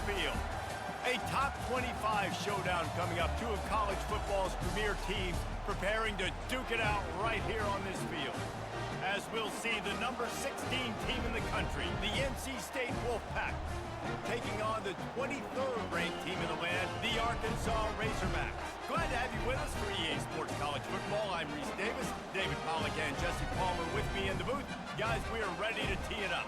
field. A top 25 showdown coming up. Two of college football's premier teams preparing to duke it out right here on this field. As we'll see the number 16 team in the country, the NC State Wolfpack, taking on the 23rd ranked team in the land, the Arkansas Razorbacks. Glad to have you with us for EA Sports College Football. I'm Reese Davis, David Pollack and Jesse Palmer with me in the booth. Guys, we are ready to tee it up.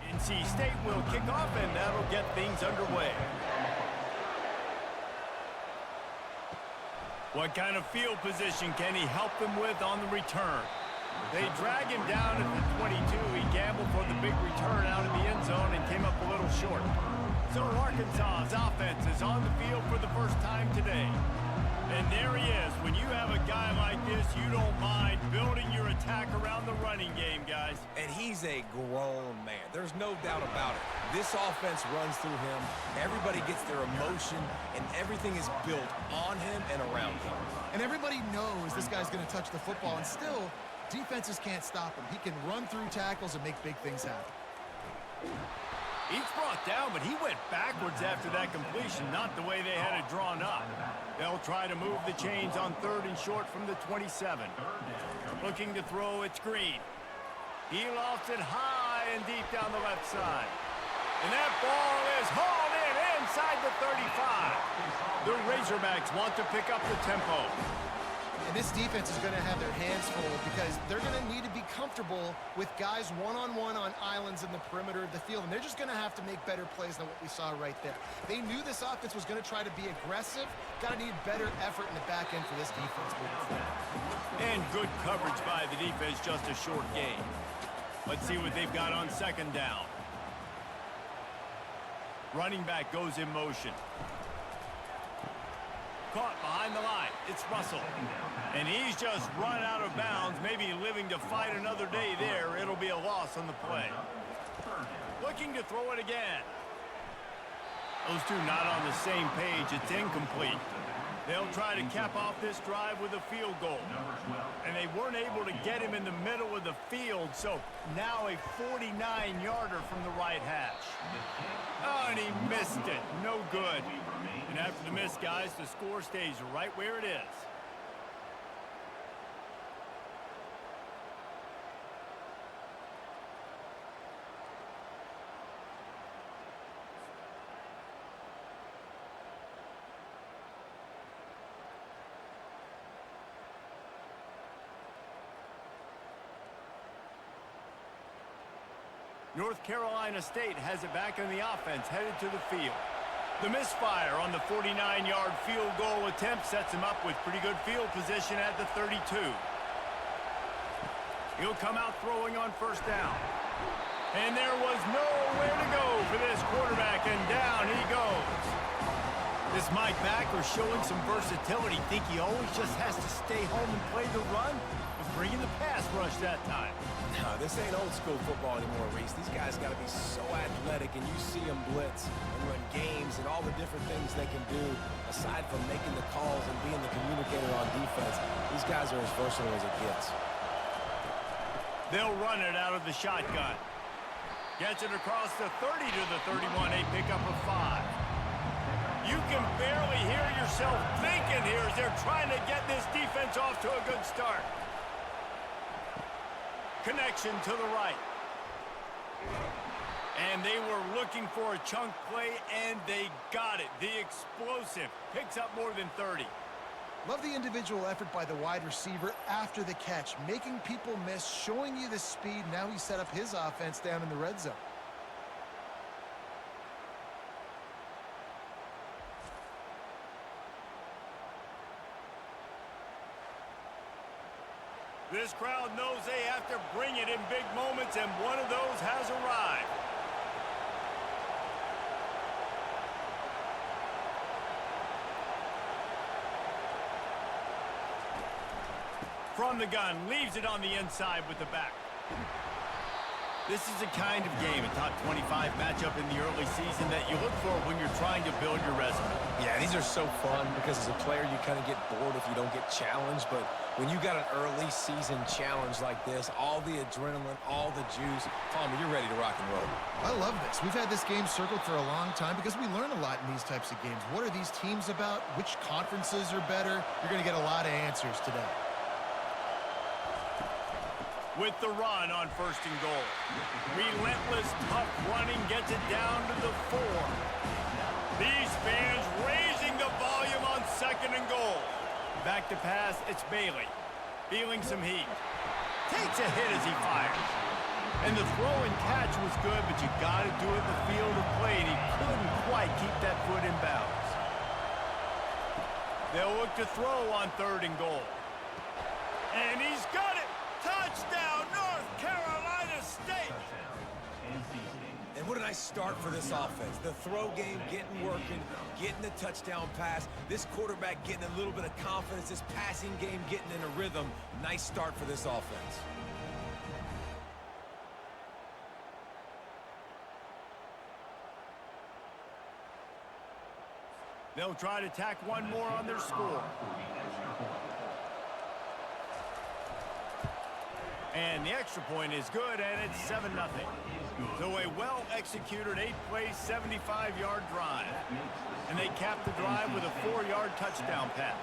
NC State will kick off, and that'll get things underway. What kind of field position can he help them with on the return? They drag him down at the 22. He gambled for the big return out in the end zone and came up a little short. So Arkansas's offense is on the field for the first time today. And there he is. When you have a guy like this, you don't mind building your attack around the running game, guys. And he's a grown man. There's no doubt about it. This offense runs through him. Everybody gets their emotion, and everything is built on him and around him. And everybody knows this guy's going to touch the football, and still, defenses can't stop him. He can run through tackles and make big things happen. He's brought down, but he went backwards after that completion, not the way they had it drawn up. They'll try to move the chains on 3rd and short from the 27. Looking to throw, it's Green. He lofts it high and deep down the left side. And that ball is hauled in inside the 35. The Razorbacks want to pick up the tempo. And this defense is going to have their hands full because they're going to need to be comfortable with guys one-on-one on islands in the perimeter of the field. And they're just going to have to make better plays than what we saw right there. They knew this offense was going to try to be aggressive. Got to need better effort in the back end for this defense moving forward. And good coverage by the defense, just a short gain. Let's see what they've got on 2nd down. Running back goes in motion. Caught behind the line. It's Russell. And he's just run out of bounds, maybe living to fight another day there. It'll be a loss on the play. Looking to throw it again. Those two not on the same page. It's incomplete. They'll try to cap off this drive with a field goal. And they weren't able to get him in the middle of the field, so now a 49-yarder from the right hash. Oh, and he missed it. No good. And after the miss, guys, the score stays right where it is. North Carolina State has it back in the offense, headed to the field. The misfire on the 49-yard field goal attempt sets him up with pretty good field position at the 32. He'll come out throwing on 1st down. And there was nowhere to go for this quarterback, and down he goes. This Mike backer showing some versatility. Think he always just has to stay home and play the run? Was bringing the pass rush that time. No, this ain't old school football anymore, Reese. These guys got to be so athletic, and you see them blitz and run games and all the different things they can do aside from making the calls and being the communicator on defense. These guys are as versatile as it gets. They'll run it out of the shotgun. Gets it across the 30 to the 31, a pickup of 5. You can barely hear yourself thinking here as they're trying to get this defense off to a good start. Connection to the right. And they were looking for a chunk play, and they got it. The explosive picks up more than 30. Love the individual effort by the wide receiver after the catch, making people miss, showing you the speed. Now he set up his offense down in the red zone. This crowd knows they have to bring it in big moments, and one of those has arrived. From the gun, leaves it on the inside with the back. This is the kind of game, a top 25 matchup in the early season that you look for when you're trying to build your resume. Yeah, these are so fun because as a player, you kind of get bored if you don't get challenged. But when you got an early season challenge like this, all the adrenaline, all the juice, Palmer, you're ready to rock and roll. I love this. We've had this game circled for a long time because we learn a lot in these types of games. What are these teams about? Which conferences are better? You're going to get a lot of answers today. With the run on 1st and goal. Relentless, tough running gets it down to the 4. These fans raising the volume on 2nd and goal. Back to pass, it's Bailey. Feeling some heat. Takes a hit as he fires. And the throw and catch was good, but you got to do it in the field of play, and he couldn't quite keep that foot in bounds. They'll look to throw on 3rd and goal. And he's got it! Touchdown, North Carolina State! And what a nice start for this offense. The throw game getting working, getting the touchdown pass. This quarterback getting a little bit of confidence. This passing game getting in a rhythm. Nice start for this offense. They'll try to tack one more on their score. And the extra point is good, and it's 7-0. So a well-executed 8-play, 75-yard drive. And they cap the drive with a 4-yard touchdown pass.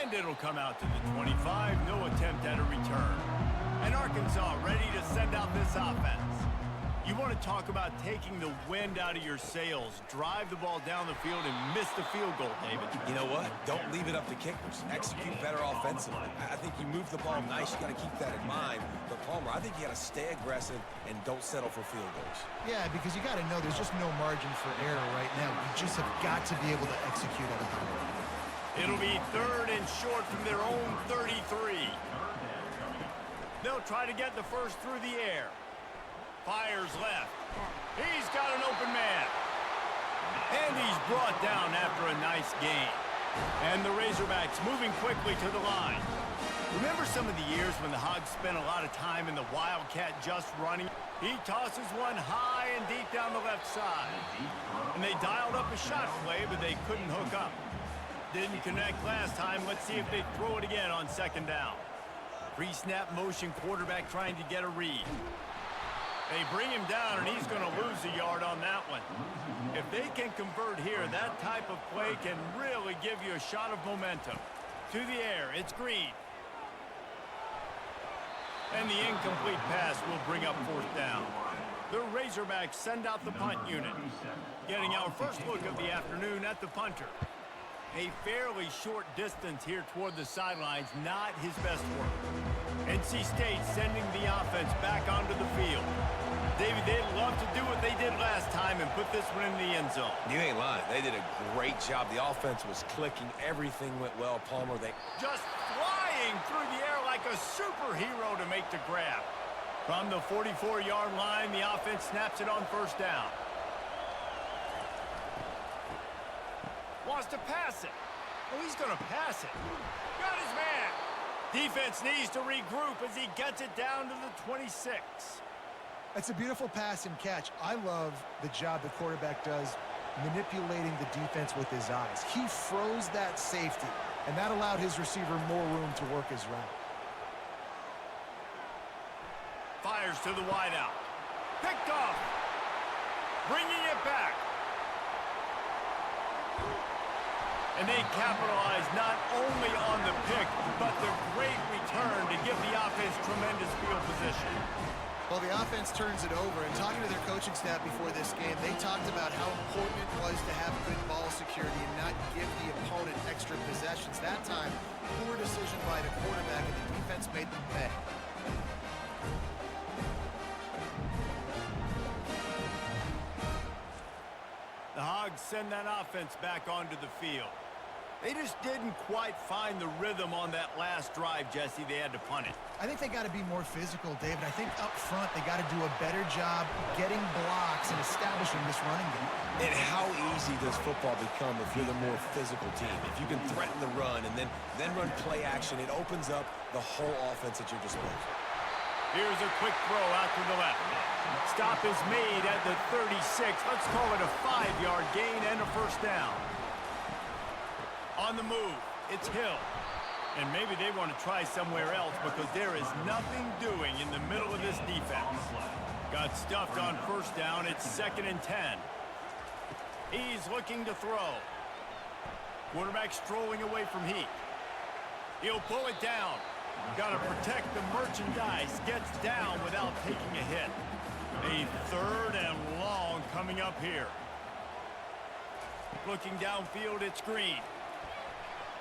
And it'll come out to the 25. No attempt at a return. And Arkansas ready to send out this offense. You want to talk about taking the wind out of your sails. Drive the ball down the field and miss the field goal, David. You know what? Don't leave it up to kickers. Execute better offensively. I think you move the ball nice. You got to keep that in mind. But, Palmer, I think you got to stay aggressive and don't settle for field goals. Yeah, because you got to know there's just no margin for error right now. You just have got to be able to execute at a high level. It'll be 3rd and short from their own 33. They'll try to get the first through the air. Fires left. He's got an open man. And he's brought down after a nice gain. And the Razorbacks moving quickly to the line. Remember some of the years when the Hogs spent a lot of time in the Wildcat just running? He tosses one high and deep down the left side. And they dialed up a shot play, but they couldn't hook up. Didn't connect last time. Let's see if they throw it again on 2nd down. Pre-snap motion quarterback trying to get a read. They bring him down, and he's going to lose a yard on that one. If they can convert here, that type of play can really give you a shot of momentum. To the air, it's Green. And the incomplete pass will bring up 4th down. The Razorbacks send out the punt unit. Getting our first look of the afternoon at the punter. A fairly short distance here toward the sidelines, not his best work. NC State sending the offense back onto the field. David, they'd love to do what they did last time and put this one in the end zone. You ain't lying. They did a great job. The offense was clicking. Everything went well. Palmer, they just flying through the air like a superhero to make the grab. From the 44-yard line, the offense snaps it on 1st down. Wants to pass it. Oh, he's going to pass it. Got his man. Defense needs to regroup as he gets it down to the 26. That's a beautiful pass and catch. I love the job the quarterback does manipulating the defense with his eyes. He froze that safety, and that allowed his receiver more room to work his route. Fires to the wideout. Picked off. Bringing it back. And they capitalize not only on the pick, but the great return to give the offense tremendous field position. Well, the offense turns it over, and talking to their coaching staff before this game, they talked about how important it was to have good ball security and not give the opponent extra possessions. That time, poor decision by the quarterback, and the defense made them pay. The Hogs send that offense back onto the field. They just didn't quite find the rhythm on that last drive, Jesse. They had to punt it. I think they got to be more physical, David. I think up front they got to do a better job getting blocks and establishing this running game. And how easy does football become if you're the more physical team? If you can threaten the run and then run play action, it opens up the whole offense at your disposal. Here's a quick throw out to the left. Stop is made at the 36. Let's call it a 5-yard gain and a first down. On the move, it's Hill. And maybe they want to try somewhere else because there is nothing doing in the middle of this defense. Got stuffed on first down. It's 2nd and 10. He's looking to throw. Quarterback strolling away from heat. He'll pull it down. Got to protect the merchandise. Gets down without taking a hit. A 3rd and long coming up here. Looking downfield, it's Green.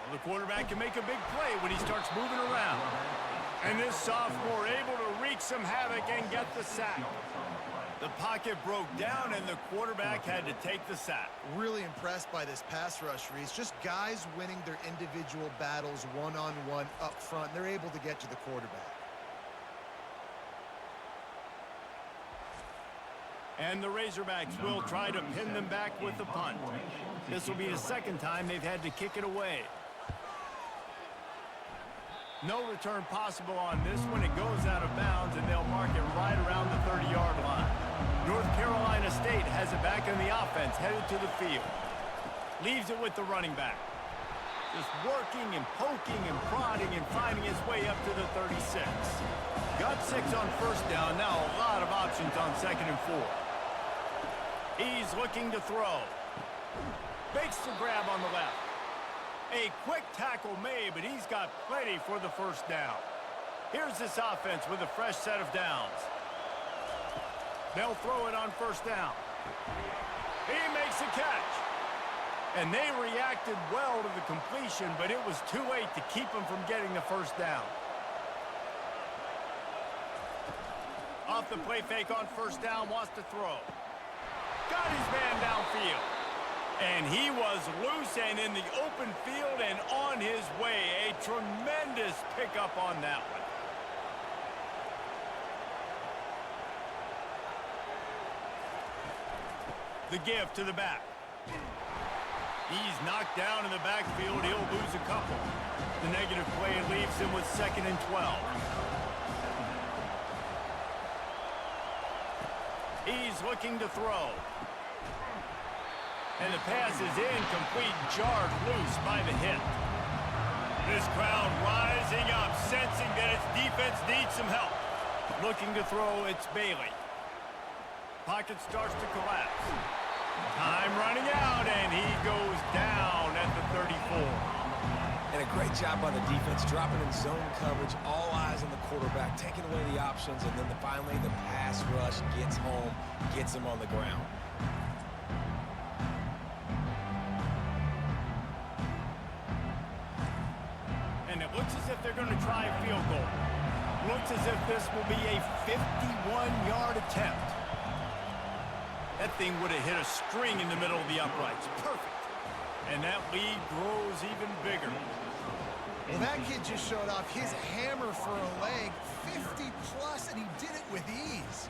Well, the quarterback can make a big play when he starts moving around. And this sophomore able to wreak some havoc and get the sack. The pocket broke down, and the quarterback had to take the sack. Really impressed by this pass rush, Reese. Just guys winning their individual battles one-on-one up front. They're able to get to the quarterback. And the Razorbacks will try to pin them back with the punt. This will be the 2nd time they've had to kick it away. No return possible on this one. It goes out of bounds, and they'll mark it right around the 30-yard line. North Carolina State has it back in the offense, headed to the field. Leaves it with the running back. Just working and poking and prodding and finding his way up to the 36. Got 6 on first down. Now a lot of options on 2nd and 4. He's looking to throw. Makes the grab on the left. A quick tackle made, but he's got plenty for the first down. Here's this offense with a fresh set of downs. They'll throw it on first down. He makes a catch. And they reacted well to the completion, but it was too late to keep him from getting the first down. Off the play fake on first down, wants to throw. Got his man downfield. And he was loose and in the open field and on his way. A tremendous pickup on that one. The give to the back. He's knocked down in the backfield. He'll lose a couple. The negative play leaves him with 2nd and 12. He's looking to throw. And the pass is incomplete, jarred loose by the hit. This crowd rising up, sensing that its defense needs some help. Looking to throw, it's Bailey. Pocket starts to collapse. Time running out, and he goes down at the 34. And a great job by the defense, dropping in zone coverage, all eyes on the quarterback, taking away the options, and then finally the pass rush gets home, gets him on the ground. And it looks as if they're going to try a field goal. Looks as if this will be a 51-yard attempt. That thing would have hit a string in the middle of the uprights. Perfect. And that lead grows even bigger. Well, that kid just showed off his hammer for a leg, 50-plus, and he did it with ease.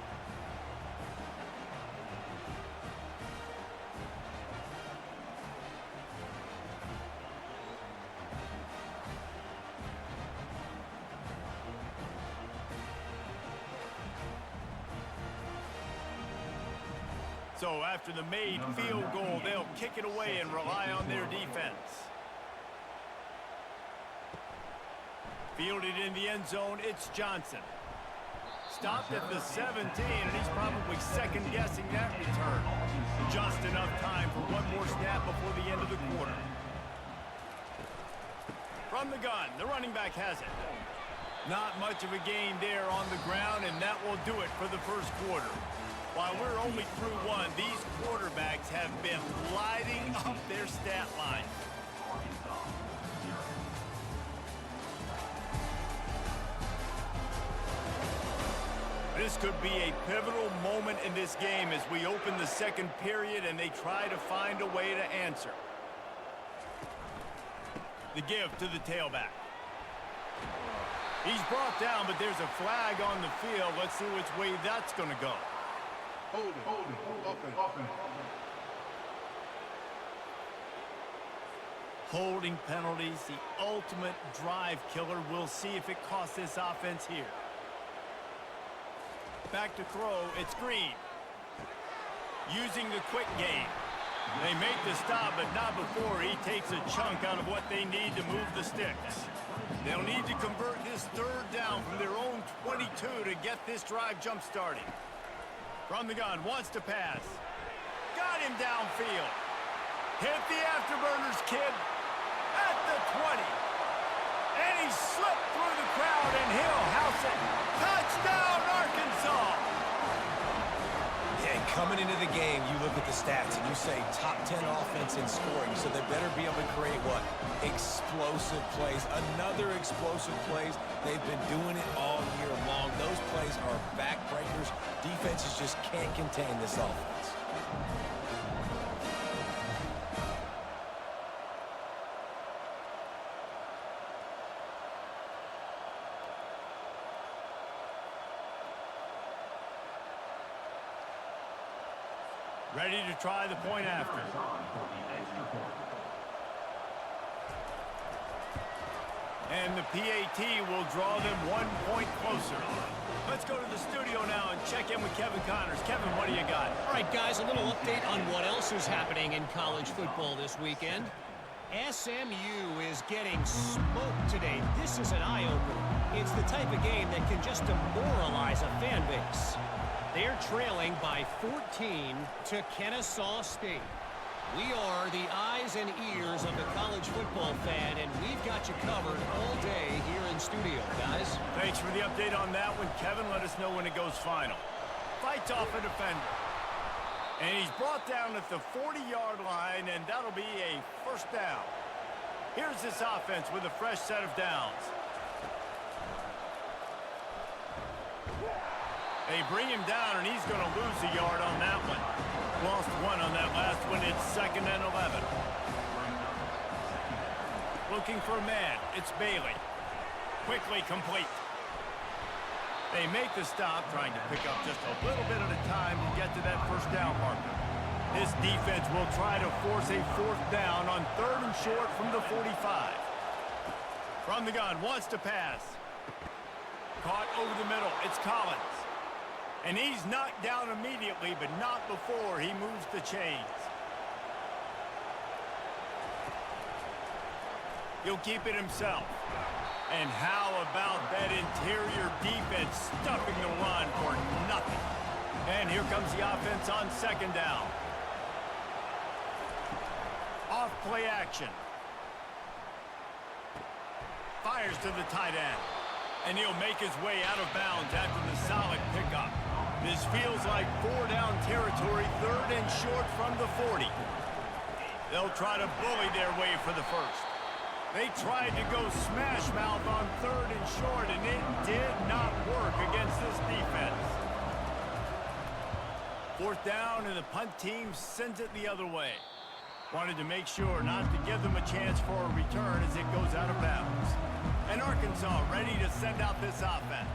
So after the made field goal, they'll kick it away and rely on their defense. Fielded in the end zone, it's Johnson. Stopped at the 17, and he's probably second-guessing that return. Just enough time for one more snap before the end of the quarter. From the gun, the running back has it. Not much of a gain there on the ground, and that will do it for the first quarter. While we're only through one, these quarterbacks have been lighting up their stat line. This could be a pivotal moment in this game as we open the second period and they try to find a way to answer. The give to the tailback. He's brought down, but there's a flag on the field. Let's see which way that's going to go. Hold it, offense. Holding penalties, the ultimate drive killer. We'll see if it costs this offense here. Back to throw, it's Green. Using the quick game. They make the stop, but not before he takes a chunk out of what they need to move the sticks. They'll need to convert this third down from their own 22 to get this drive jump-starting. From the gun, wants to pass. Got him downfield. Hit the afterburners, kid. At the 20. And he slipped through the crowd, and he'll house it. Touchdown, Arkansas! Yeah, coming into the game, you look at the stats and you say top 10 offense in scoring, so they better be able to create what? Explosive plays. Another explosive plays. They've been doing it all year long. Those plays are backbreakers. Defenses just can't contain this offense. Ready to try the point after. And the PAT will draw them 1 point closer. Let's go to the studio now and check in with Kevin Connors. Kevin, what do you got? All right, guys, a little update on what else is happening in college football this weekend. SMU is getting smoked today. This is an eye-opener. It's the type of game that can just demoralize a fan base. They're trailing by 14 to Kennesaw State. We are the eyes and ears of the college football fan, and we've got you covered all day here in studio, guys. Thanks for the update on that one, Kevin. Let us know when it goes final. Fights off a defender. And he's brought down at the 40-yard line, and that'll be a first down. Here's this offense with a fresh set of downs. They bring him down, and he's going to lose a yard on that one. Lost 1 on that last one. It's 2nd and 11. Looking for a man. It's Bailey. Quickly complete. They make the stop, trying to pick up just a little bit at a time to get to that first down marker. This defense will try to force a 4th down on 3rd and short from the 45. From the gun, wants to pass. Caught over the middle. It's Collins. And he's knocked down immediately, but not before he moves the chains. He'll keep it himself. And how about that interior defense stuffing the run for nothing? And here comes the offense on 2nd down. Off play action. Fires to the tight end. And he'll make his way out of bounds after the solid pickup. This feels like 4-down territory, 3rd and short from the 40. They'll try to bully their way for the first. They tried to go smash mouth on 3rd and short, and it did not work against this defense. 4th down, and the punt team sends it the other way. Wanted to make sure not to give them a chance for a return as it goes out of bounds. And Arkansas ready to send out this offense.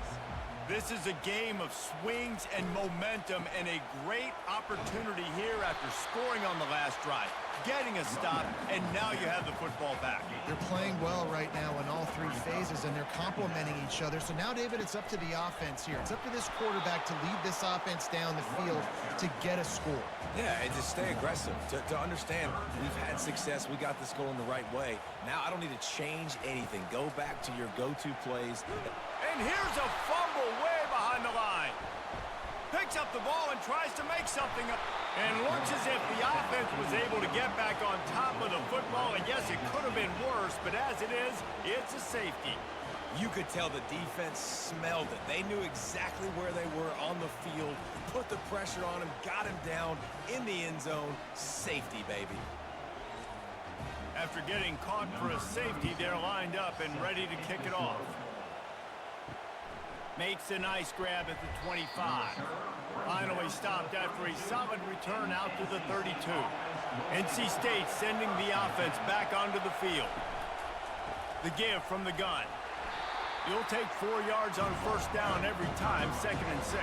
This is a game of swings and momentum, and a great opportunity here after scoring on the last drive, getting a stop, and now you have the football back. They're playing well right now in all 3 phases, and they're complementing each other. So now, David, it's up to the offense here. It's up to this quarterback to lead this offense down the field to get a score. Yeah, and to stay aggressive, to understand we've had success, we got this going the right way. Now I don't need to change anything. Go back to your go-to plays. And here's a fumble way behind the line. Picks up the ball and tries to make something up. And looks as if the offense was able to get back on top of the football. And yes, it could have been worse, but as it is, it's a safety. You could tell the defense smelled it. They knew exactly where they were on the field, put the pressure on him, got him down in the end zone. Safety, baby. After getting caught for a safety, they're lined up and ready to kick it off. Makes a nice grab at the 25. Finally stopped after a solid return out to the 32. NC State sending the offense back onto the field. The give from the gun. You'll take 4 yards on 1st down every time, 2nd and 6.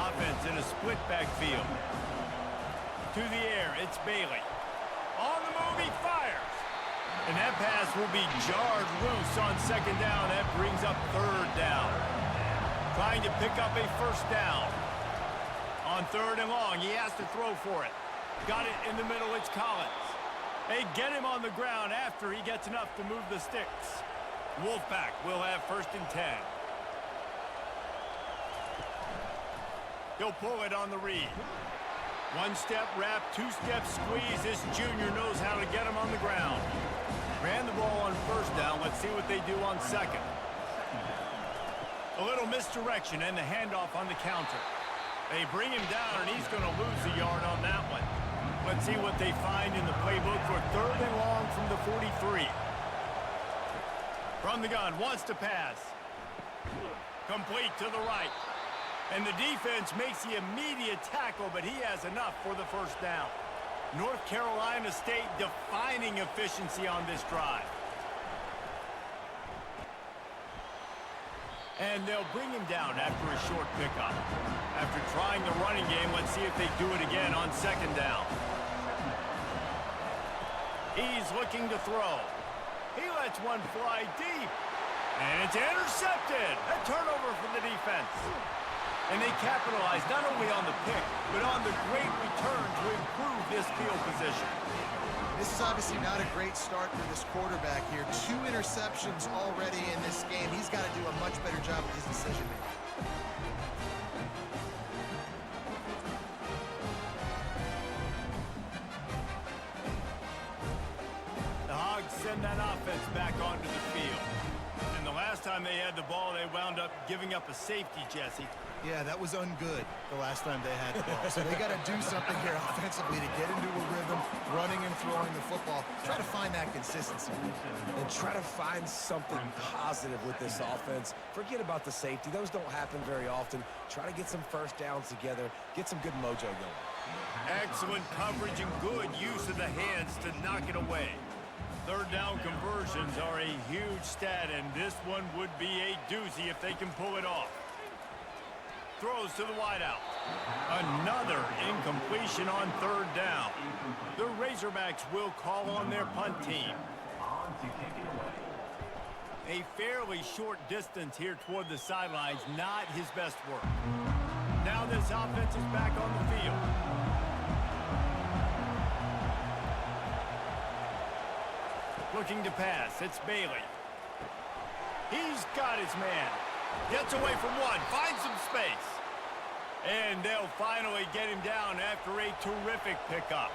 Offense in a split backfield. To the air, it's Bailey. On the move, he fires. And that pass will be jarred loose on 2nd down. That brings up 3rd down. Trying to pick up a first down. On 3rd and long, he has to throw for it. Got it in the middle, it's Collins. They get him on the ground after he gets enough to move the sticks. Wolfpack will have 1st and 10. He'll pull it on the read. 1-step wrap, 2-step squeeze. This junior knows how to get him on the ground. Ran the ball on 1st down. Let's see what they do on 2nd. A little misdirection and the handoff on the counter. They bring him down, and he's going to lose a yard on that one. Let's see what they find in the playbook for 3rd and long from the 43. From the gun, wants to pass. Complete to the right. And the defense makes the immediate tackle, but he has enough for the 1st down. North Carolina State defining efficiency on this drive. And they'll bring him down after a short pickup. After trying the running game, let's see if they do it again on 2nd down. He's looking to throw. He lets one fly deep. And it's intercepted. A turnover for the defense. And they capitalize not only on the pick, but on the great return to improve this field position. This is obviously not a great start for this quarterback here. 2 interceptions already in this game. He's got to do a much better job with his decision-making. The Hogs send that offense back onto the field. And the last time they had the ball, they wound up giving up a safety, Jesse. Yeah, that was ungood the last time they had the ball. So they got to do something here offensively to get into a rhythm, running and throwing the football. Try to find that consistency. And try to find something positive with this offense. Forget about the safety. Those don't happen very often. Try to get some 1st downs together. Get some good mojo going. Excellent coverage and good use of the hands to knock it away. 3rd down conversions are a huge stat, and this one would be a doozy if they can pull it off. Throws to the wideout. Another incompletion on 3rd down. The Razorbacks will call on their punt team. A fairly short distance here toward the sidelines, not his best work. Now this offense is back on the field. Looking to pass, it's Bailey. He's got his man. Gets away from one, finds some space. And they'll finally get him down after a terrific pickup.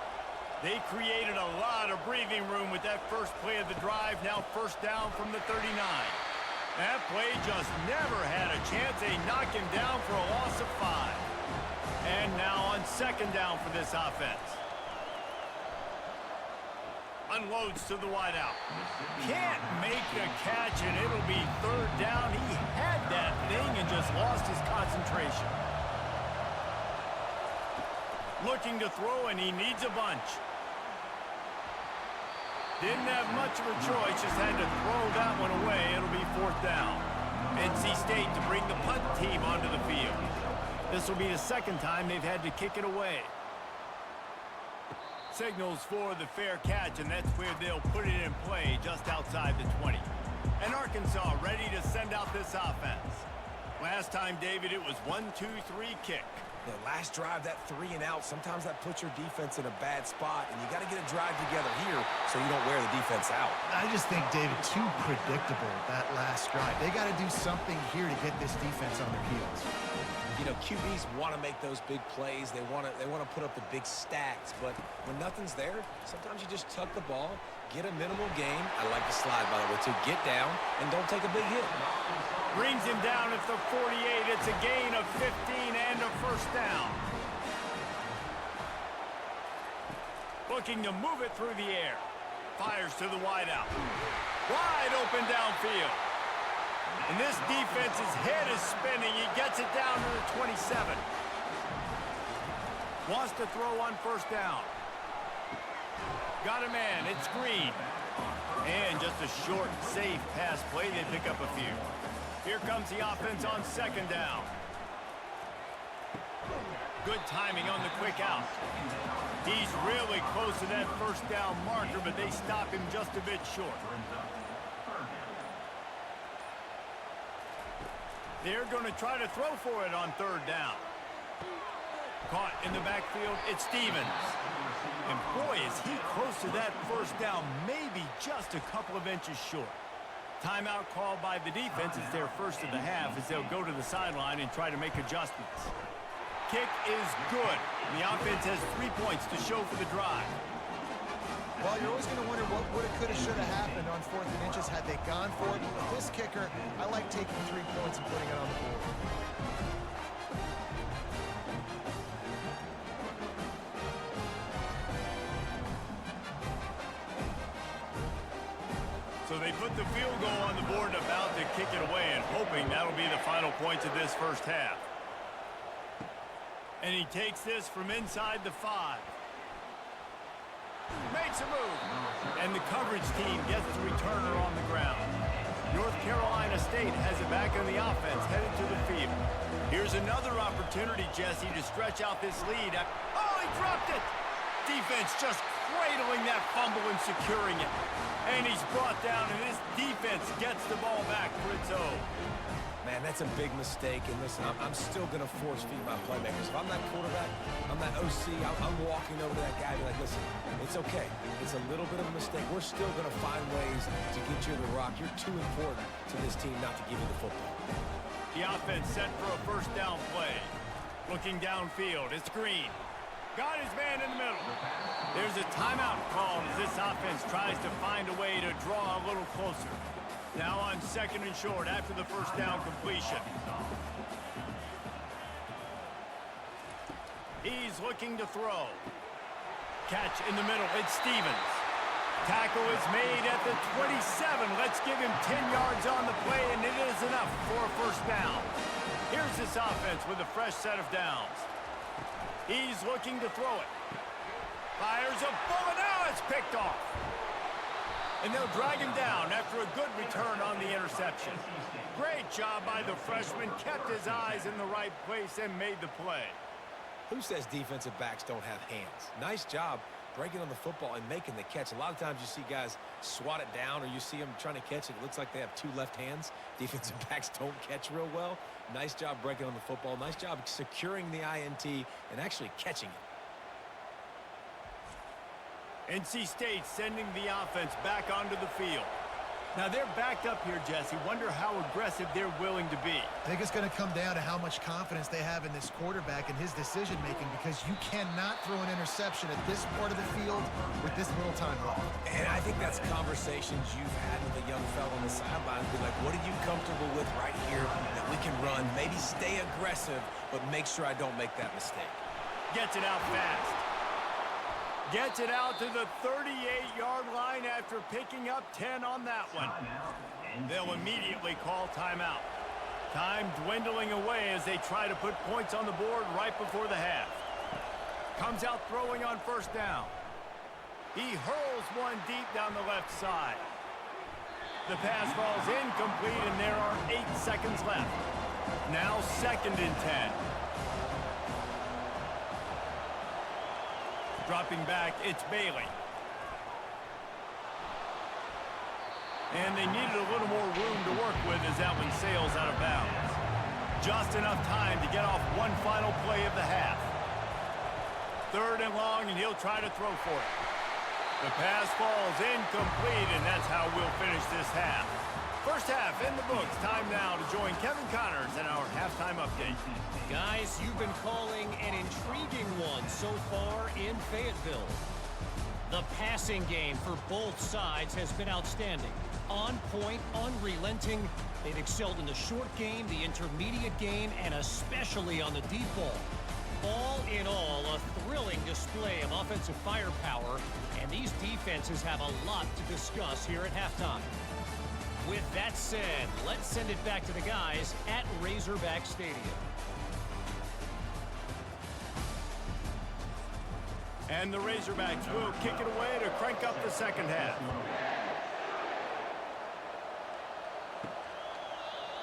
They created a lot of breathing room with that first play of the drive. Now 1st down from the 39. That play just never had a chance. They knock him down for a loss of 5. And now on 2nd down for this offense. Unloads to the wideout. Can't make the catch, and it'll be 3rd down. He had that thing and just lost his concentration. Looking to throw, and he needs a bunch. Didn't have much of a choice, just had to throw that one away. It'll be 4th down. NC State to bring the punt team onto the field. This will be the 2nd time they've had to kick it away. Signals for the fair catch, and that's where they'll put it in play just outside the 20. And Arkansas ready to send out this offense. Last time, David, it was 1-2-3 kick. The last drive, that 3 and out, sometimes that puts your defense in a bad spot, and you got to get a drive together here so you don't wear the defense out. I just think, David, too predictable, that last drive. They got to do something here to get this defense on their heels. You know, QBs want to make those big plays. They want to put up the big stats, but when nothing's there, sometimes you just tuck the ball, get a minimal gain. I like the slide, by the way, to get down and don't take a big hit. Brings him down at the 48. It's a gain of 15 and a 1st down. Looking to move it through the air. Fires to the wideout. Wide open downfield. And this defense's head is spinning. He gets it down to the 27. Wants to throw on 1st down. Got a man. It's Green. And just a short, safe pass play. They pick up a few. Here comes the offense on 2nd down. Good timing on the quick out. He's really close to that 1st down marker, but they stop him just a bit short. They're going to try to throw for it on third down. Caught in the backfield, it's Stevens. And boy, is he close to that first down, maybe just a couple of inches short. Timeout called by the defense. It's their first of the half as they'll go to the sideline and try to make adjustments. Kick is good. The offense has 3 points to show for the drive. Well, you're always going to wonder what would have, could have, should have happened on 4th and inches had they gone for it. But with this kicker, I like taking 3 points and putting it on the board. So they put the field goal on the board and about to kick it away and hoping that'll be the final points of this first half. And he takes this from inside the 5. Makes a move. And the coverage team gets the returner on the ground. North Carolina State has it back on the offense, headed to the field. Here's another opportunity, Jesse, to stretch out this lead. Oh, he dropped it! Defense just cradling that fumble and securing it. And he's brought down, and this defense gets the ball back for its own. Man, that's a big mistake. And listen, I'm still going to force feed my playmakers. If I'm that quarterback, I'm that OC, I'm walking over to that guy and be like, listen, it's okay. It's a little bit of a mistake. We're still going to find ways to get you the rock. You're too important to this team not to give you the football. The offense set for a first down play. Looking downfield, it's Green. Got his man in the middle. There's a timeout called as this offense tries to find a way to draw a little closer. Now on 2nd and short after the first down completion. He's looking to throw. Catch in the middle, it's Stevens. Tackle is made at the 27. Let's give him 10 yards on the play, and it is enough for a first down. Here's this offense with a fresh set of downs. He's looking to throw it. Fires a bullet, now it's picked off. And they'll drag him down after a good return on the interception. Great job by the freshman, kept his eyes in the right place and made the play. Who says defensive backs don't have hands? Nice job breaking on the football and making the catch. A lot of times you see guys swat it down or you see them trying to catch it. It looks like they have 2 left hands. Defensive backs don't catch real well. Nice job breaking on the football. Nice job securing the INT and actually catching it. NC State sending the offense back onto the field. Now they're backed up here, Jesse. Wonder how aggressive they're willing to be. I think it's going to come down to how much confidence they have in this quarterback and his decision-making, because you cannot throw an interception at this part of the field with this little time left. And I think that's conversations you've had with a young fella on the sideline. Be like, what are you comfortable with right here that we can run? Maybe stay aggressive, but make sure I don't make that mistake. Gets it out fast. Gets it out to the 38-yard line after picking up 10 on that one. They'll immediately call timeout. Time dwindling away as they try to put points on the board right before the half. Comes out throwing on first down. He hurls one deep down the left side. The pass falls incomplete, and there are 8 seconds left. Now 2nd and 10. Dropping back, it's Bailey. And they needed a little more room to work with as that one sails out of bounds. Just enough time to get off one final play of the half. 3rd and long, and he'll try to throw for it. The pass falls incomplete, and that's how we'll finish this half. First half in the books. Time now to join Kevin Connors in our halftime update. Guys, you've been calling an intriguing one so far in Fayetteville. The passing game for both sides has been outstanding. On point, unrelenting. They've excelled in the short game, the intermediate game, and especially on the deep ball. All in all, a thrilling display of offensive firepower, and these defenses have a lot to discuss here at halftime. With that said, let's send it back to the guys at Razorback Stadium. And the Razorbacks will kick it away to crank up the second half.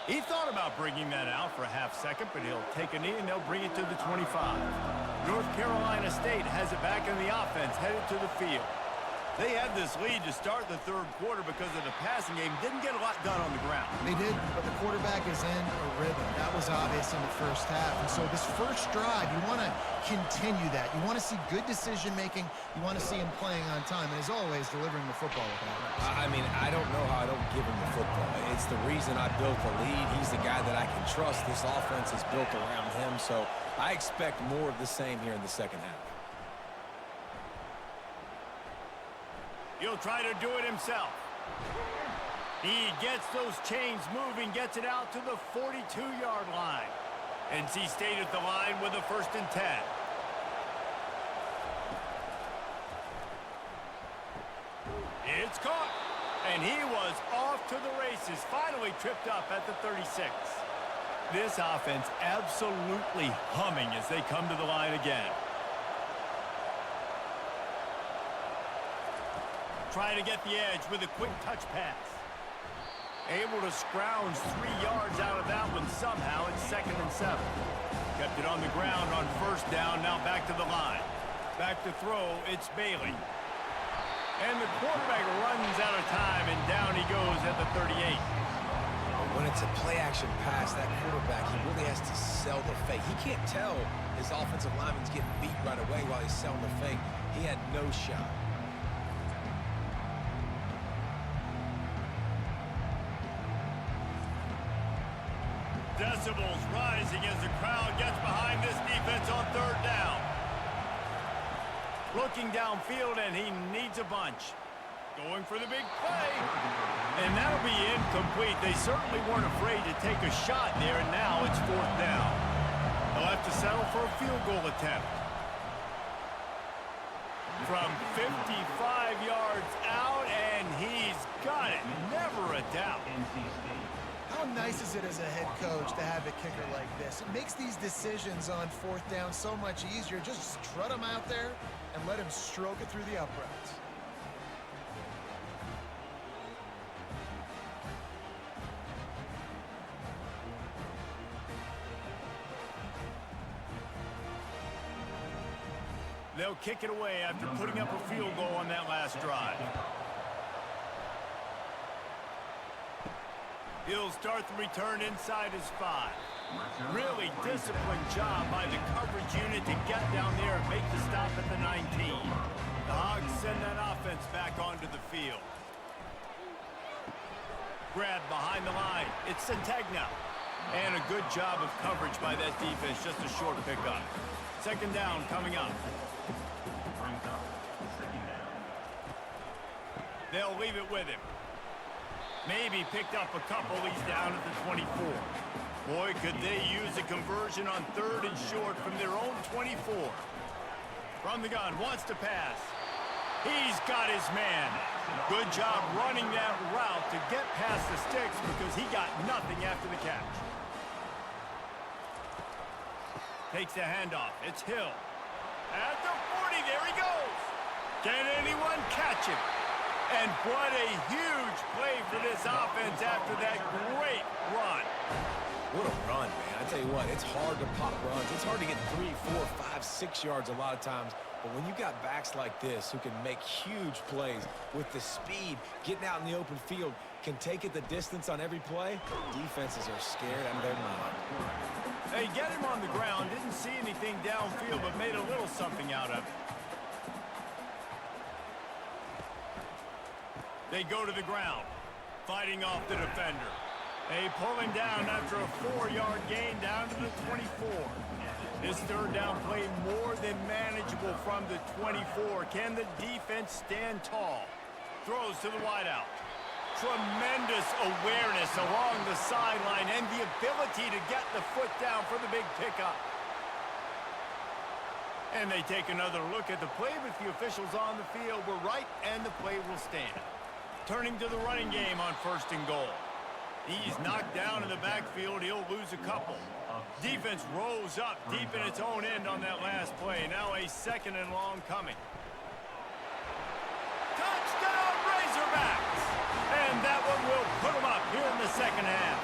He thought about bringing that out for a half second, but he'll take a knee and they'll bring it to the 25. North Carolina State has it back in the offense, headed to the field. They had this lead to start the third quarter because of the passing game. Didn't get a lot done on the ground. They did, but the quarterback is in a rhythm. That was obvious in the first half. And so this first drive, you want to continue that. You want to see good decision-making. You want to see him playing on time. And as always, delivering the football with that. I mean, I don't know how I don't give him the football. It's the reason I built the lead. He's the guy that I can trust. This offense is built around him. So I expect more of the same here in the second half. He'll try to do it himself. He gets those chains moving, gets it out to the 42-yard line. NC State at the line with a 1st and 10. It's caught. And he was off to the races, finally tripped up at the 36. This offense absolutely humming as they come to the line again. Trying to get the edge with a quick touch pass. Able to scrounge 3 yards out of that one somehow. It's 2nd and 7. Kept it on the ground on 1st down. Now back to the line. Back to throw. It's Bailey. And the quarterback runs out of time, and down he goes at the 38. When it's a play-action pass, that quarterback, he really has to sell the fake. He can't tell his offensive lineman's getting beat right away while he's selling the fake. He had no shot. Decibels rising as the crowd gets behind this defense on 3rd down. Looking downfield, and he needs a bunch. Going for the big play. And that'll be incomplete. They certainly weren't afraid to take a shot there, and now it's 4th down. They'll have to settle for a field goal attempt. From 55 yards out, and he's got it. Never a doubt. How nice is it as a head coach to have a kicker like this? It makes these decisions on 4th down so much easier. Just strut him out there and let him stroke it through the uprights. They'll kick it away after putting up a field goal on that last drive. He'll start the return inside his 5. Really disciplined job by the coverage unit to get down there and make the stop at the 19. The Hogs send that offense back onto the field. Grab behind the line. It's Centegna. And a good job of coverage by that defense. Just a short pickup. 2nd down coming up. They'll leave it with him. Maybe picked up a couple. He's down at the 24. Boy, could they use a conversion on 3rd and short from their own 24. From the gun, wants to pass. He's got his man. Good job running that route to get past the sticks because he got nothing after the catch. Takes the handoff. It's Hill. At the 40, there he goes. Can anyone catch him? And what a huge play for this offense after that great run. What a run, man. I tell you what, it's hard to pop runs. It's hard to get 3, 4, 5, 6 yards a lot of times. But when you got backs like this who can make huge plays with the speed, getting out in the open field, can take it the distance on every play, defenses are scared out of their mind. They get him on the ground, didn't see anything downfield, but made a little something out of it. They go to the ground, fighting off the defender. They pull him down after a 4-yard gain down to the 24. This 3rd down play more than manageable from the 24. Can the defense stand tall? Throws to the wideout. Tremendous awareness along the sideline and the ability to get the foot down for the big pickup. And they take another look at the play, but the officials on the field were right, and the play will stand. Turning to the running game on 1st and goal. He's knocked down in the backfield. He'll lose a couple. Defense rose up deep in its own end on that last play. Now a 2nd and long coming. Touchdown, Razorbacks! And that one will put them up here in the 2nd half.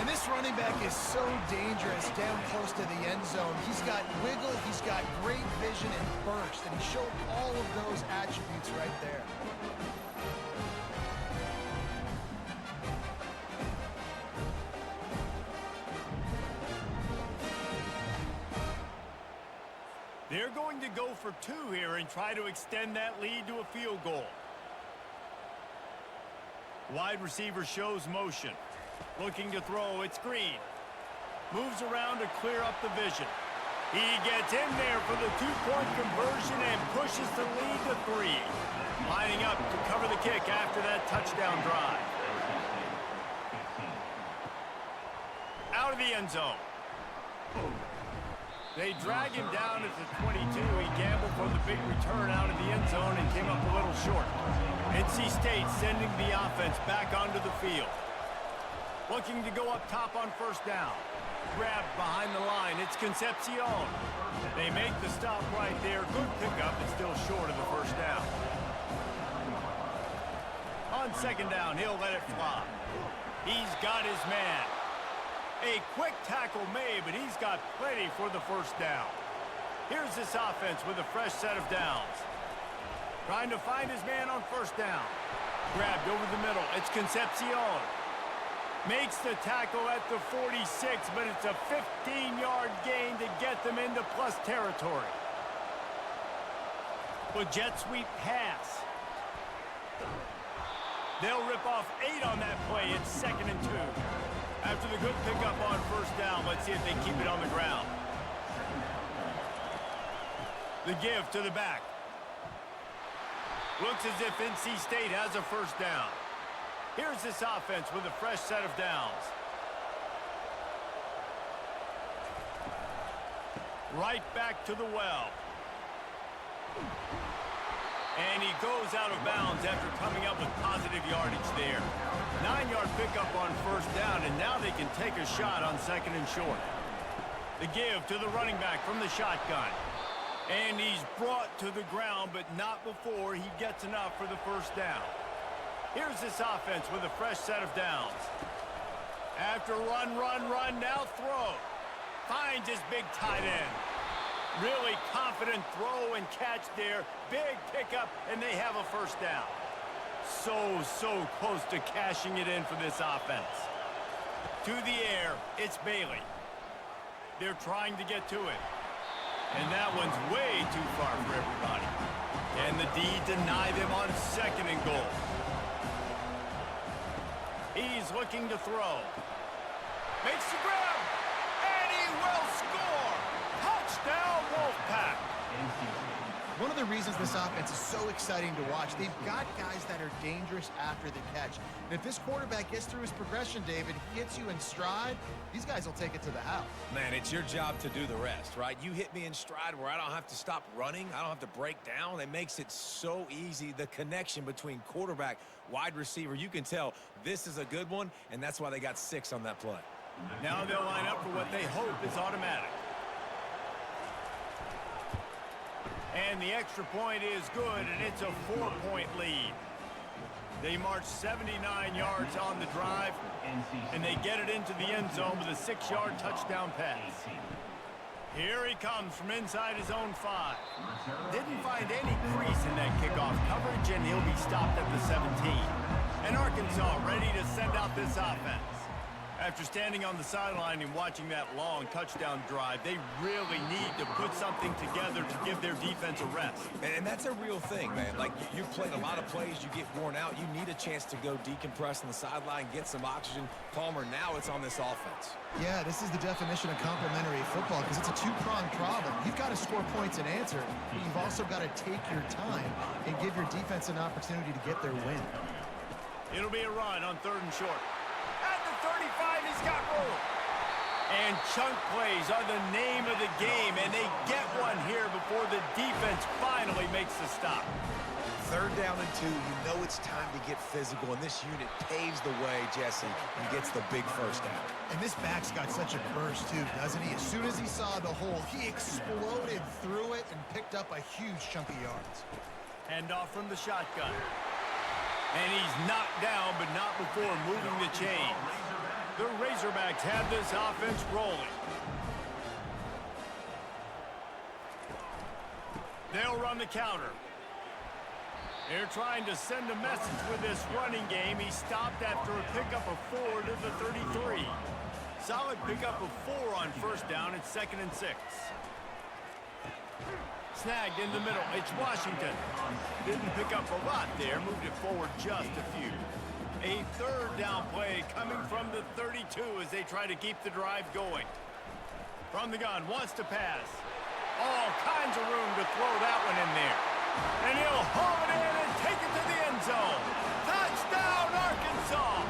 And this running back is so dangerous down close to the end zone. He's got wiggle, he's got great vision and burst, and he showed all of those attributes right there. They're going to go for 2 here and try to extend that lead to a field goal. Wide receiver shows motion. Looking to throw, it's Green. Moves around to clear up the vision. He gets in there for the 2-point conversion and pushes the lead to 3. Lining up to cover the kick after that touchdown drive. Out of the end zone. They drag him down at the 22. He gambled for the big return out of the end zone and came up a little short. NC State sending the offense back onto the field. Looking to go up top on first down. Grabbed behind the line. It's Concepcion. They make the stop right there. Good pickup, but still short of the first down. On second down, he'll let it fly. He's got his man. A quick tackle made, but he's got plenty for the first down. Here's this offense with a fresh set of downs. Trying to find his man on first down. Grabbed over the middle. It's Concepcion. Makes the tackle at the 46, but it's a 15-yard gain to get them into plus territory. With jet sweep pass. They'll rip off 8 on that play. It's 2nd and 2. After the good pickup on first down, let's see if they keep it on the ground. The give to the back. Looks as if NC State has a first down. Here's this offense with a fresh set of downs. Right back to the well. And he goes out of bounds after coming up with positive yardage there. 9-yard pickup on first down, and now they can take a shot on 2nd and short. The give to the running back from the shotgun. And he's brought to the ground, but not before he gets enough for the first down. Here's this offense with a fresh set of downs. After run, now throw. Finds his big tight end. Really confident throw and catch there. Big pickup, and they have a first down. So close to cashing it in for this offense. To the air, it's Bailey. They're trying to get to it. And that one's way too far for everybody. And the D deny them on 2nd and goal. He's looking to throw. Makes the grab. And he will score. Touchdown, Wolfpack. One of the reasons this offense is so exciting to watch, they've got guys that are dangerous after the catch. And if this quarterback gets through his progression, David, hits you in stride, these guys will take it to the house. Man, it's your job to do the rest, right? You hit me in stride where I don't have to stop running. I don't have to break down. It makes it so easy. The connection between quarterback, wide receiver, you can tell this is a good one, and that's why they got 6 on that play. Now they'll line up for what they hope is automatic. And the extra point is good, and it's a 4-point lead. They march 79 yards on the drive, and they get it into the end zone with a 6-yard touchdown pass. Here he comes from inside his own 5. Didn't find any crease in that kickoff coverage, and he'll be stopped at the 17. And Arkansas ready to send out this offense. After standing on the sideline and watching that long touchdown drive, they really need to put something together to give their defense a rest. And that's a real thing, man. Like, you played a lot of plays, you get worn out, you need a chance to go decompress on the sideline, get some oxygen. Palmer, now it's on this offense. Yeah, this is the definition of complementary football because it's a 2-pronged problem. You've got to score points and answer, but you've also got to take your time and give your defense an opportunity to get their win. It'll be a run on 3rd and short. At the 35, he's got room. And chunk plays are the name of the game, and they get one here before the defense finally makes the stop. 3rd down and 2, you know it's time to get physical, and this unit paves the way, Jesse, and gets the big first down. And this back's got such a burst, too, doesn't he? As soon as he saw the hole, he exploded through it and picked up a huge chunk of yards. Handoff from the shotgun. And he's knocked down, but not before moving the chains. The Razorbacks have this offense rolling. They'll run the counter. They're trying to send a message with this running game. He stopped after a pickup of 4 to the 33. Solid pickup of 4 on first down. It's 2nd and 6. Snagged in the middle. It's Washington. Didn't pick up a lot there. Moved it forward just a few. A 3rd down play coming from the 32 as they try to keep the drive going. From the gun, wants to pass. All kinds of room to throw that one in there. And he'll haul it in and take it to the end zone. Touchdown, Arkansas!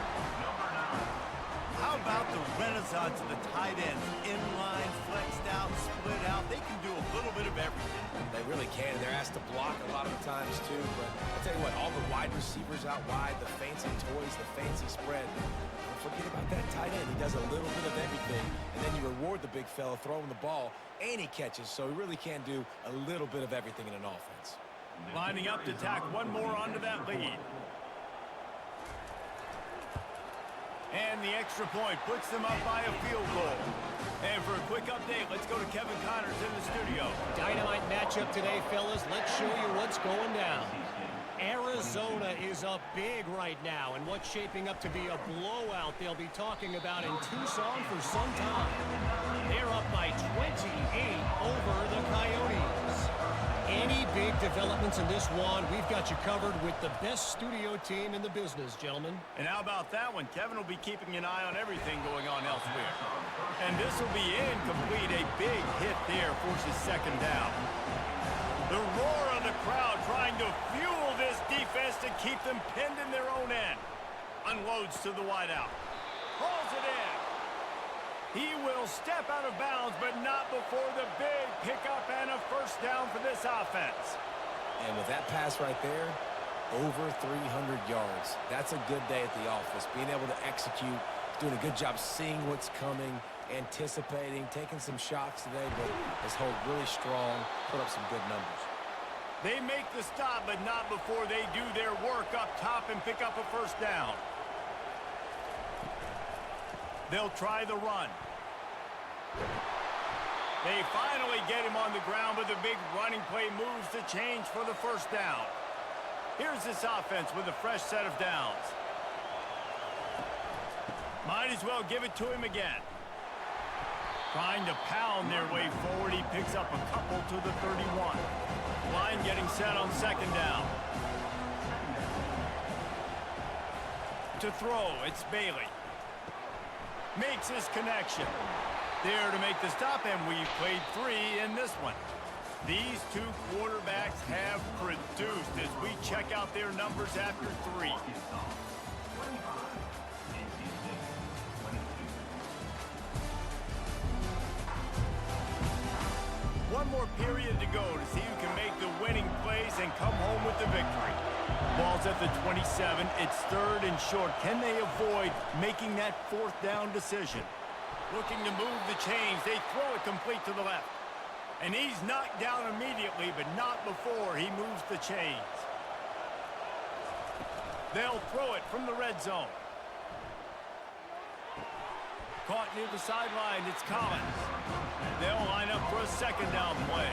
How about the renaissance of the tight ends? Inline, flexed out, split out. They can do a little bit of everything. They really can. They're asked to block a lot of the times, too. But I'll tell you what, all the wide receivers out wide, the fancy toys, the fancy spread. Don't forget about that tight end. He does a little bit of everything. And then you reward the big fella throwing the ball, and he catches. So he really can do a little bit of everything in an offense. Lining up to tack one more onto that lead. And the extra point puts them up by a field goal. And for a quick update, let's go to Kevin Connors in the studio. Dynamite matchup today, fellas. Let's show you what's going down. Arizona is up big right now, and what's shaping up to be a blowout they'll be talking about in Tucson for some time. They're up by 28 over the Coyotes. Any big developments in this one, we've got you covered with the best studio team in the business, gentlemen. And how about that one? Kevin will be keeping an eye on everything going on elsewhere. And this will be incomplete. A big hit there forces 2nd down. The roar of the crowd trying to fuel this defense to keep them pinned in their own end. Unloads to the wideout. Hauls it in. He will step out of bounds, but not before the big pickup and a 1st down for this offense. And with that pass right there, over 300 yards. That's a good day at the office. Being able to execute, doing a good job seeing what's coming, anticipating, taking some shots today, but his hold really strong, put up some good numbers. They make the stop, but not before they do their work up top and pick up a 1st down. They'll try the run. They finally get him on the ground, but the big running play moves the change for the 1st down. Here's this offense with a fresh set of downs. Might as well give it to him again. Trying to pound their way forward. He picks up a couple to the 31. Line getting set on 2nd down. To throw, it's Bailey. Makes his connection. There to make the stop, and we've played 3 in this one. These two quarterbacks have produced as we check out their numbers after 3. One more period to go to see who can make the winning plays and come home with the victory. Ball's at the 27. It's 3rd and short. Can they avoid making that 4th down decision? Looking to move the chains. They throw it complete to the left. And he's knocked down immediately, but not before he moves the chains. They'll throw it from the red zone. Caught near the sideline. It's Collins. They'll line up for a 2nd down play.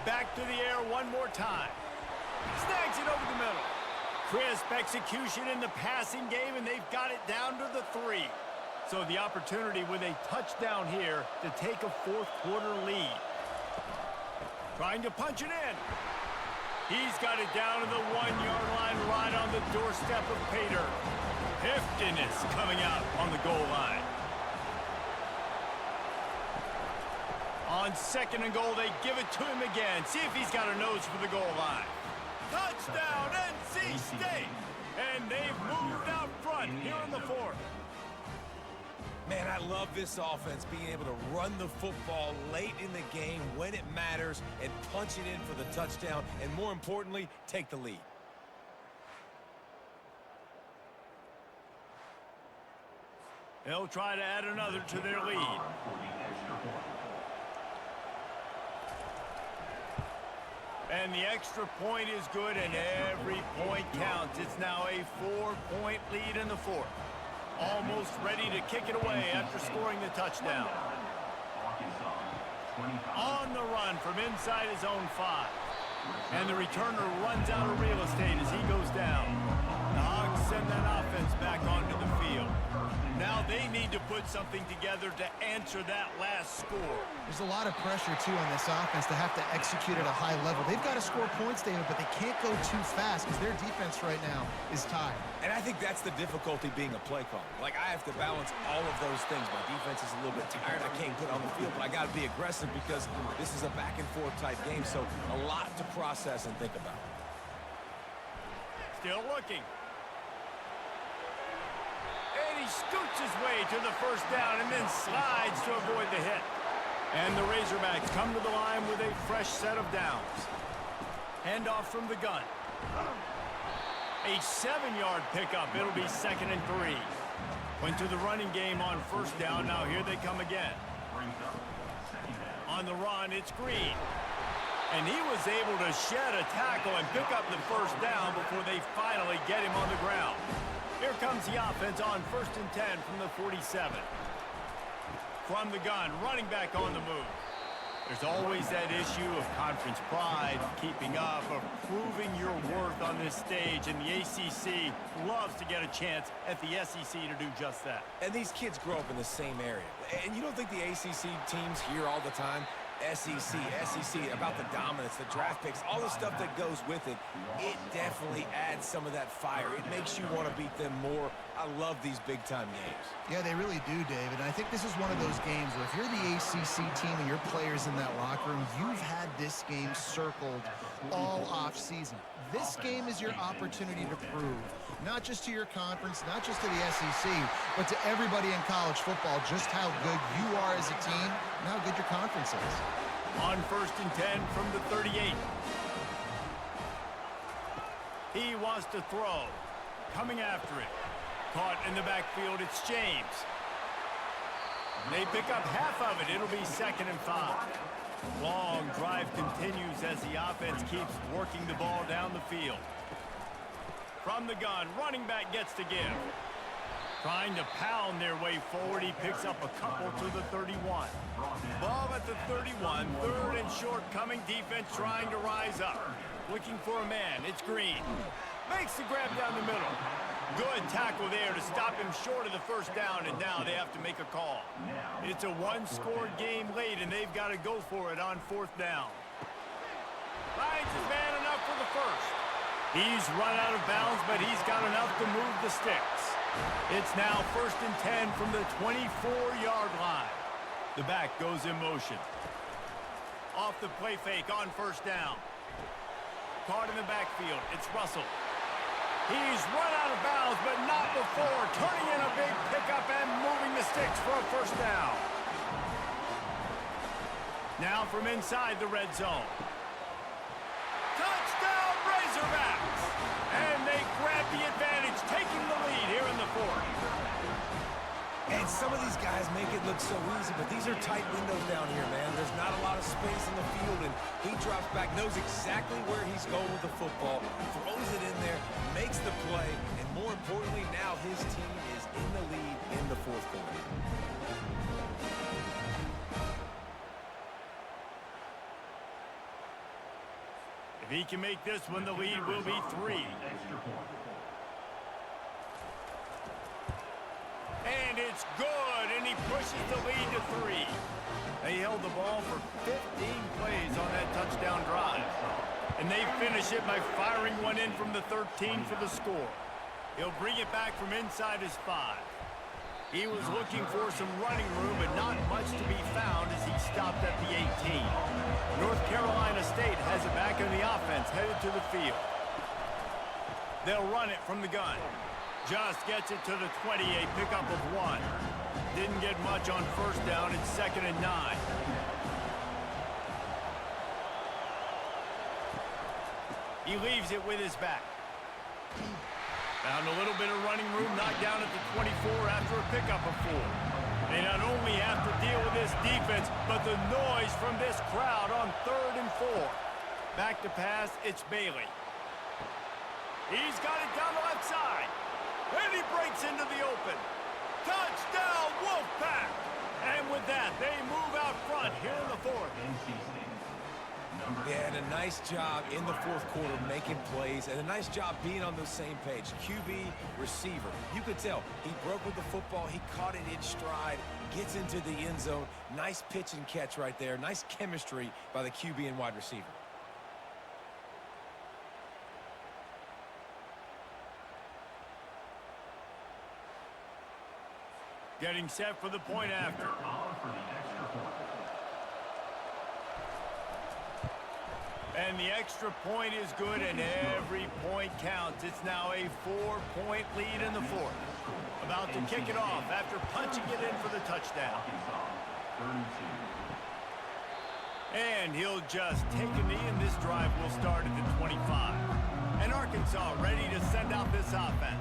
Back to the air one more time. Snags it over the middle. Crisp execution in the passing game, and they've got it down to the 3. So the opportunity with a touchdown here to take a 4th quarter lead. Trying to punch it in. He's got it down to the 1-yard line right on the doorstep of Pater. Hefton is coming out on the goal line. On 2nd and goal, they give it to him again. See if he's got a nose for the goal line. Touchdown, NC State! And they've moved out front here in the 4th. Man, I love this offense, being able to run the football late in the game when it matters and punch it in for the touchdown, and more importantly, take the lead. They'll try to add another to their lead. And the extra point is good, and every point counts. It's now a 4-point lead in the fourth. Almost ready to kick it away after scoring the touchdown. On the run from inside his own 5. And the returner runs out of real estate as he goes down. The Hogs send that offense back onto the field. Now they need to put something together to answer that last score. There's a lot of pressure, too, on this offense to have to execute at a high level. They've got to score points, David, but they can't go too fast because their defense right now is tired. And I think that's the difficulty being a play caller. Like, I have to balance all of those things. My defense is a little bit tired. I can't get on the field, but I got to be aggressive because this is a back-and-forth type game, so a lot to process and think about. Still looking. And he scoots his way to the first down and then slides to avoid the hit. And the Razorbacks come to the line with a fresh set of downs. Handoff from the gun. A 7-yard pickup. It'll be 2nd and 3. Went to the running game on first down. Now here they come again. On the run, it's Green. And he was able to shed a tackle and pick up the first down before they finally get him on the ground. Here comes the offense on 1st and 10 from the 47. From the gun, running back on the move. There's always that issue of conference pride, keeping up, of proving your worth on this stage, and the ACC loves to get a chance at the SEC to do just that. And these kids grow up in the same area. And you don't think the ACC teams hear all the time, SEC, about the dominance, the draft picks, all the stuff that goes with it. It definitely adds some of that fire. It makes you want to beat them more. I love these big-time games. Yeah, they really do, David. And I think this is one of those games where if you're the ACC team and your players in that locker room, you've had this game circled all off-season. This game is your opportunity to prove, not just to your conference, not just to the SEC, but to everybody in college football, just how good you are as a team and how good your conference is. On 1st and 10 from the 38. He wants to throw. Coming after it. Caught in the backfield, it's James. They pick up half of it. It'll be 2nd and 5. Long drive continues as the offense keeps working the ball down the field. From the gun, running back gets to give. Trying to pound their way forward, he picks up a couple to the 31. Ball at the 31, 3rd and short, coming defense trying to rise up. Looking for a man, it's Green. Makes the grab down the middle. Good tackle there to stop him short of the first down, and now they have to make a call. It's a one-score game late, and they've got to go for it on 4th down. Finds his man enough for the first. He's run out of bounds, but he's got enough to move the sticks. It's now 1st and 10 from the 24-yard line. The back goes in motion. Off the play fake on first down. Caught in the backfield. It's Russell. He's run out of bounds, but not before turning in a big pickup and moving the sticks for a first down. Now from inside the red zone. Touchdown, Razorbacks! And they grab the advantage, taking the lead here in the 4th. And some of these guys make it look so easy, but these are tight windows down here, man. There's not a lot of space in the field, and he drops back, knows exactly where he's going with the football, throws it in there, makes the play, and more importantly, now his team is in the lead in the 4th quarter. If he can make this one, the lead will be 3. And it's good, and he pushes the lead to 3. They held the ball for 15 plays on that touchdown drive. And they finish it by firing one in from the 13 for the score. He'll bring it back from inside his 5. He was looking for some running room, but not much to be found as he stopped at the 18. North Carolina State has it back in the offense, headed to the field. They'll run it from the gun. Just gets it to the 20, a pickup of 1. Didn't get much on first down. It's 2nd and 9. He leaves it with his back. Found a little bit of running room, knocked down at the 24 after a pickup of 4. They not only have to deal with this defense, but the noise from this crowd on 3rd and 4. Back to pass, it's Bailey. He's got it down the left side. And he breaks into the open. Touchdown, Wolfpack! And with that, they move out front here in the fourth. Yeah, and a nice job in the fourth quarter making plays, and a nice job being on the same page. QB, receiver. You could tell he broke with the football. He caught it in stride, gets into the end zone. Nice pitch and catch right there. Nice chemistry by the QB and wide receiver. Getting set for the point after. And the extra point is good, and every point counts. It's now a 4-point lead in the fourth. About to kick it off after punching it in for the touchdown. And he'll just take a knee, and this drive will start at the 25. And Arkansas ready to send out this offense.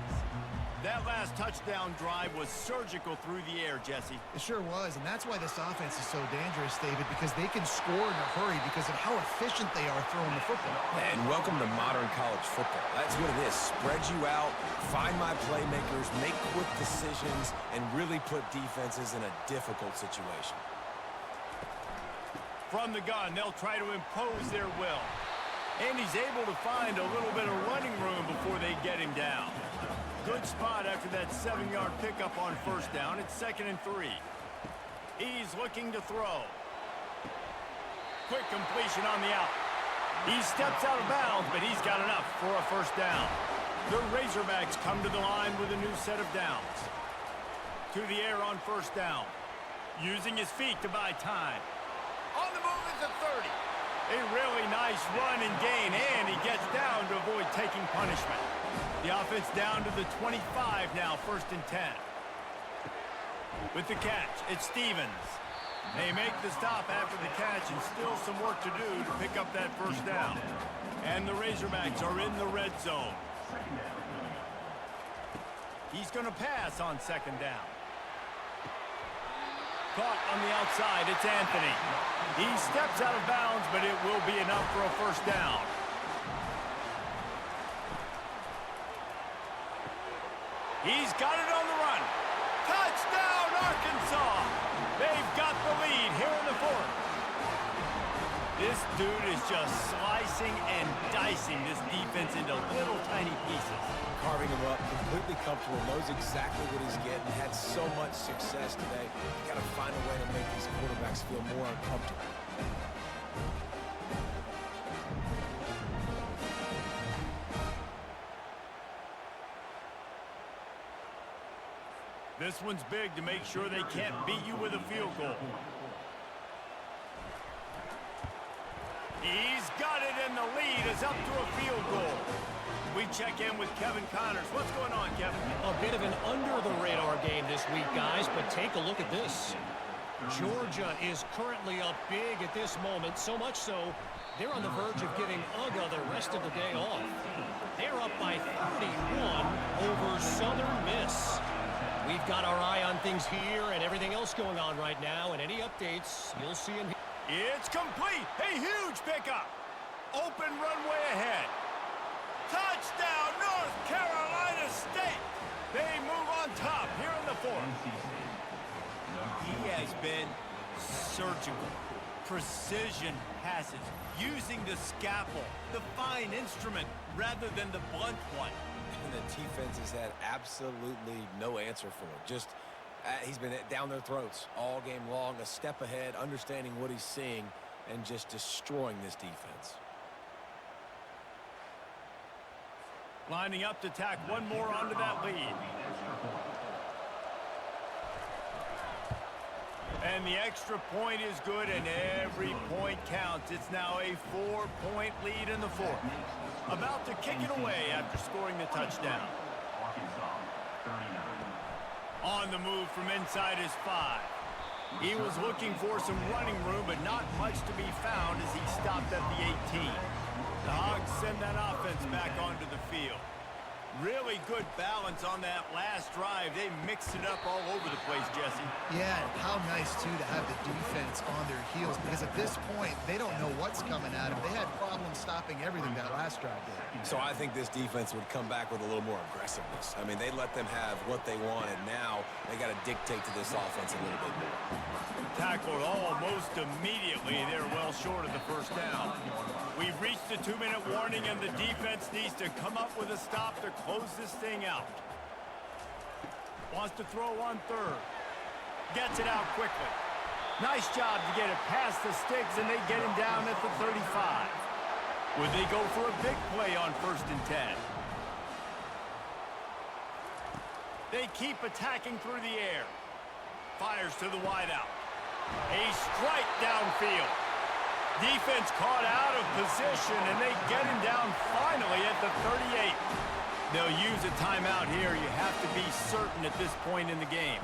That last touchdown drive was surgical through the air, Jesse. It sure was, and that's why this offense is so dangerous, David, because they can score in a hurry because of how efficient they are throwing the football. And welcome to modern college football. That's what it is. Spread you out, find my playmakers, make quick decisions, and really put defenses in a difficult situation. From the gun, they'll try to impose their will. And he's able to find a little bit of running room before they get him down. Good spot after that 7-yard pickup on first down. It's 2nd and 3. He's looking to throw. Quick completion on the out. He steps out of bounds, but he's got enough for a first down. The Razorbacks come to the line with a new set of downs. To the air on first down. Using his feet to buy time. On the move is a 30. A really nice run and gain, and he gets down to avoid taking punishment. The offense down to the 25 now, 1st and 10. With the catch, it's Stevens. They make the stop after the catch, and still some work to do to pick up that first down. And the Razorbacks are in the red zone. He's going to pass on 2nd down. Caught on the outside, it's Anthony. He steps out of bounds, but it will be enough for a first down. He's got it on the run. Touchdown, Arkansas! They've got the lead here in the fourth. This dude is just slicing and dicing this defense into little tiny pieces. Carving him up, completely comfortable, knows exactly what he's getting, had so much success today. You got to find a way to make these quarterbacks feel more uncomfortable. This one's big to make sure they can't beat you with a field goal. He's got it, and the lead is up to a field goal. We check in with Kevin Connors. What's going on, Kevin? A bit of an under-the-radar game this week, guys, but take a look at this. Georgia is currently up big at this moment, so much so they're on the verge of giving UGA the rest of the day off. They're up by 31 over Southern Miss. We've got our eye on things here and everything else going on right now, and any updates, you'll see them here. It's complete. A huge pickup. Open runway ahead. Touchdown, North Carolina State. They move on top here in the fourth. He has been surgical. Precision passes. Using the scalpel, the fine instrument, rather than the blunt one. And the defense has had absolutely no answer for it. Just, he's been down their throats all game long, a step ahead, understanding what he's seeing, and just destroying this defense. Lining up to tack one more onto that lead. And the extra point is good, and every point counts. It's now a 4-point lead in the fourth. About to kick it away after scoring the touchdown. On the move from inside his 5. He was looking for some running room, but not much to be found as he stopped at the 18. The Hogs send that offense back onto the field. Really good balance on that last drive. They mixed it up all over the place, Jesse. Yeah, and how nice, too, to have the defense on their heels, because at this point, they don't know what's coming at them. They had problems stopping everything that last drive did. So I think this defense would come back with a little more aggressiveness. I mean, they let them have what they wanted. Now they got to dictate to this offense a little bit more. Tackled almost immediately. They're well short of the first down. We've reached the 2-minute warning, and the defense needs to come up with a stop to close this thing out. Wants to throw on third. Gets it out quickly. Nice job to get it past the sticks, and they get him down at the 35. Would they go for a big play on 1st and 10? They keep attacking through the air. Fires to the wideout. A strike downfield. Defense caught out of position, and they get him down finally at the 38. They'll use a timeout here. You have to be certain at this point in the game.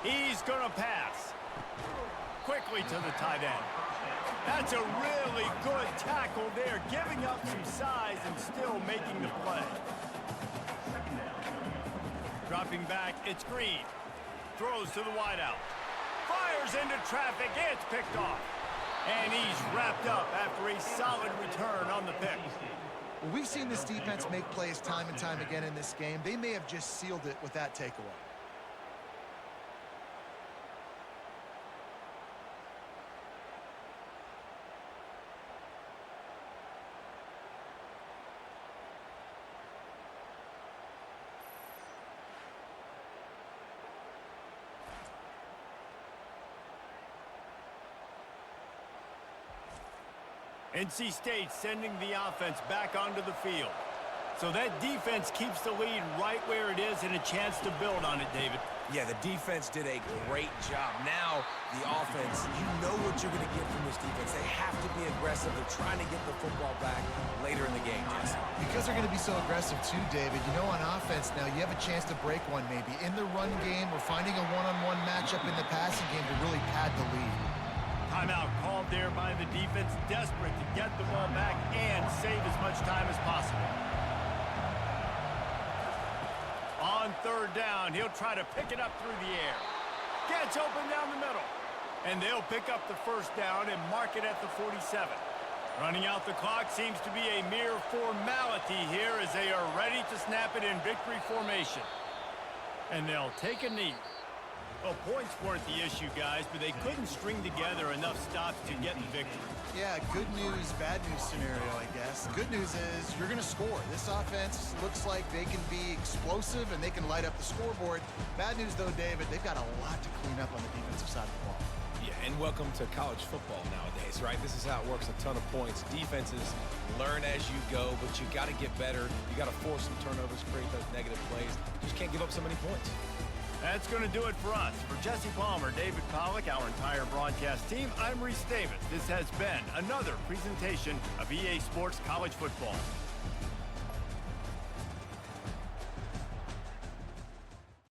He's going to pass. Quickly to the tight end. That's a really good tackle there, giving up some size and still making the play. Dropping back, it's Green. Throws to the wideout. Fires into traffic. It's picked off. And he's wrapped up after a solid return on the pick. Well, we've seen this defense make plays time and time again in this game. They may have just sealed it with that takeaway. NC State sending the offense back onto the field. So that defense keeps the lead right where it is and a chance to build on it, David. Yeah, the defense did a great job. Now, the offense, you know what you're going to get from this defense. They have to be aggressive. They're trying to get the football back later in the game, Jesse. Because they're going to be so aggressive too, David. You know, on offense now, you have a chance to break one maybe. In the run game or finding a one-on-one matchup in the passing game to really pad the lead. Timeout called there by the defense, desperate to get the ball back and save as much time as possible. On 3rd down, he'll try to pick it up through the air. Gets open down the middle. And they'll pick up the 1st down and mark it at the 47. Running out the clock seems to be a mere formality here as they are ready to snap it in victory formation. And they'll take a knee. Well, points weren't the issue, guys, but they couldn't string together enough stops to get the victory. Yeah, good news, bad news scenario, I guess. Good news is you're going to score. This offense looks like they can be explosive and they can light up the scoreboard. Bad news, though, David, they've got a lot to clean up on the defensive side of the ball. Yeah, and welcome to college football nowadays, right? This is how it works, a ton of points. Defenses learn as you go, but you got to get better. You got to force some turnovers, create those negative plays. Just can't give up so many points. That's going to do it for us. For Jesse Palmer, David Pollack, our entire broadcast team, I'm Reese Davis. This has been another presentation of EA Sports College Football.